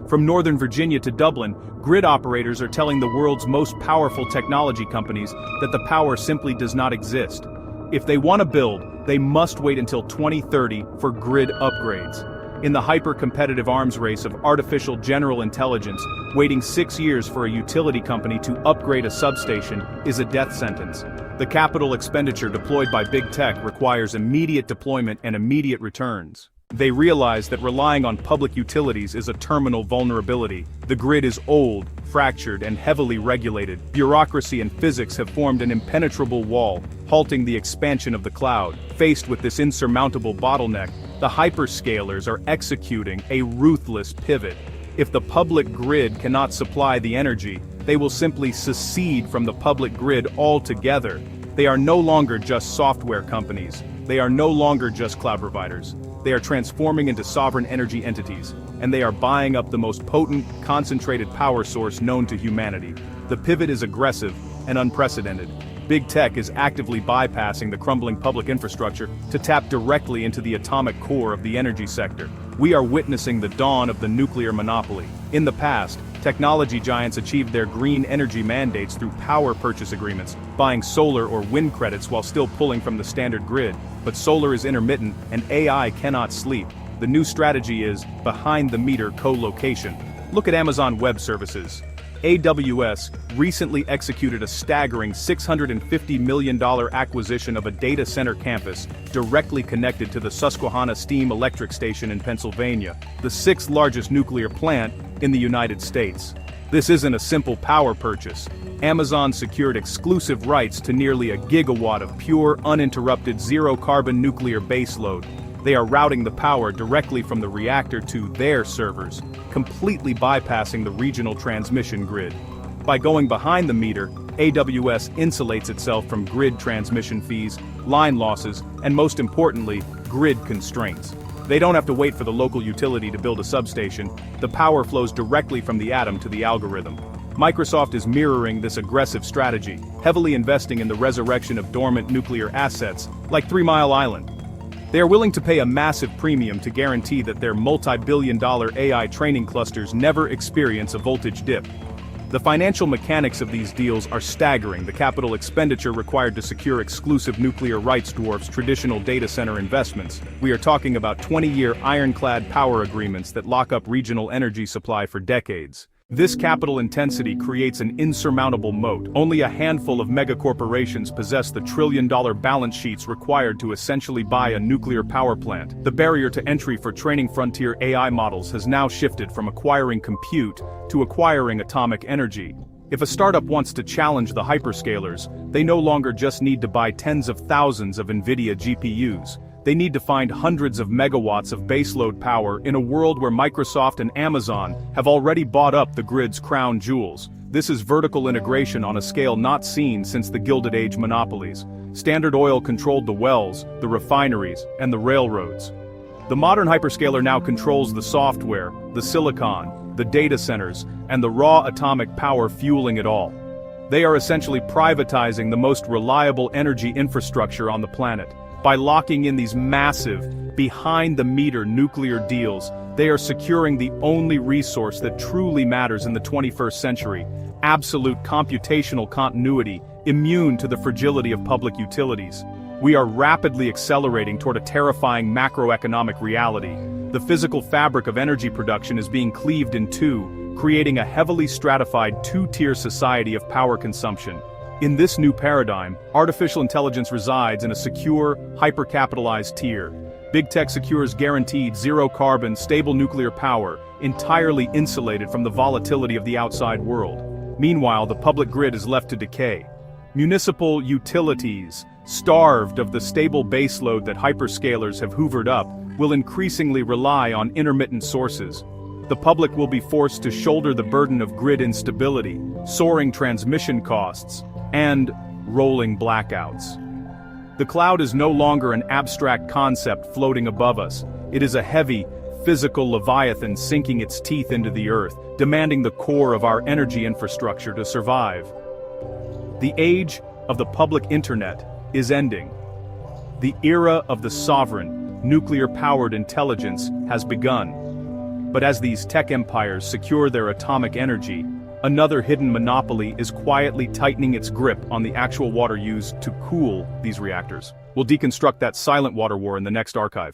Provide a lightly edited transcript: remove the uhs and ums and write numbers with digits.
From Northern Virginia to Dublin, grid operators are telling the world's most powerful technology companies that the power simply does not exist. If they want to build, they must wait until 2030 for grid upgrades. In the hyper-competitive arms race of artificial general intelligence, waiting 6 years for a utility company to upgrade a substation is a death sentence. The capital expenditure deployed by big tech requires immediate deployment and immediate returns. They realize that relying on public utilities is a terminal vulnerability. The grid is old, fractured, and heavily regulated. Bureaucracy and physics have formed an impenetrable wall, halting the expansion of the cloud. Faced with this insurmountable bottleneck, the hyperscalers are executing a ruthless pivot. If the public grid cannot supply the energy, they will simply secede from the public grid altogether. They are no longer just software companies. They are no longer just cloud providers. They are transforming into sovereign energy entities, and they are buying up the most potent, concentrated power source known to humanity. The pivot is aggressive and unprecedented. Big tech is actively bypassing the crumbling public infrastructure to tap directly into the atomic core of the energy sector. We are witnessing the dawn of the nuclear monopoly. In the past, technology giants achieved their green energy mandates through power purchase agreements, buying solar or wind credits while still pulling from the standard grid. But solar is intermittent, and AI cannot sleep. The new strategy is behind-the-meter co-location. Look at Amazon Web Services. AWS recently executed a staggering $650 million acquisition of a data center campus directly connected to the Susquehanna Steam Electric Station in Pennsylvania, the sixth largest nuclear plant in the United States. This isn't a simple power purchase. Amazon secured exclusive rights to nearly a gigawatt of pure, uninterrupted, zero-carbon nuclear baseload. They are routing the power directly from the reactor to their servers, completely bypassing the regional transmission grid. By going behind the meter, AWS insulates itself from grid transmission fees, line losses, and most importantly, grid constraints. They don't have to wait for the local utility to build a substation. The power flows directly from the atom to the algorithm. Microsoft is mirroring this aggressive strategy, heavily investing in the resurrection of dormant nuclear assets, like 3 Mile Island. They are willing to pay a massive premium to guarantee that their multi-billion-dollar AI training clusters never experience a voltage dip. The financial mechanics of these deals are staggering. The capital expenditure required to secure exclusive nuclear rights dwarfs traditional data center investments. We are talking about 20-year ironclad power agreements that lock up regional energy supply for decades. This capital intensity creates an insurmountable moat. Only a handful of megacorporations possess the trillion-dollar balance sheets required to essentially buy a nuclear power plant. The barrier to entry for training frontier AI models has now shifted from acquiring compute to acquiring atomic energy. If a startup wants to challenge the hyperscalers, they no longer just need to buy tens of thousands of NVIDIA GPUs. They need to find hundreds of megawatts of baseload power in a world where Microsoft and Amazon have already bought up the grid's crown jewels. This is vertical integration on a scale not seen since the Gilded Age monopolies. Standard Oil controlled the wells, the refineries, and the railroads. The modern hyperscaler now controls the software, the silicon, the data centers, and the raw atomic power fueling it all. They are essentially privatizing the most reliable energy infrastructure on the planet. By locking in these massive, behind-the-meter nuclear deals, they are securing the only resource that truly matters in the 21st century: absolute computational continuity, immune to the fragility of public utilities. We are rapidly accelerating toward a terrifying macroeconomic reality. The physical fabric of energy production is being cleaved in two, creating a heavily stratified two-tier society of power consumption. In this new paradigm, artificial intelligence resides in a secure, hyper-capitalized tier. Big tech secures guaranteed zero-carbon, stable nuclear power, entirely insulated from the volatility of the outside world. Meanwhile, the public grid is left to decay. Municipal utilities, starved of the stable baseload that hyperscalers have hoovered up, will increasingly rely on intermittent sources. The public will be forced to shoulder the burden of grid instability, soaring transmission costs, and rolling blackouts. The cloud is no longer an abstract concept floating above us. It is a heavy, physical leviathan sinking its teeth into the earth, demanding the core of our energy infrastructure to survive. The age of the public internet is ending. The era of the sovereign, nuclear-powered intelligence has begun. But as these tech empires secure their atomic energy, another hidden monopoly is quietly tightening its grip on the actual water used to cool these reactors. We'll deconstruct that silent water war in the next archive.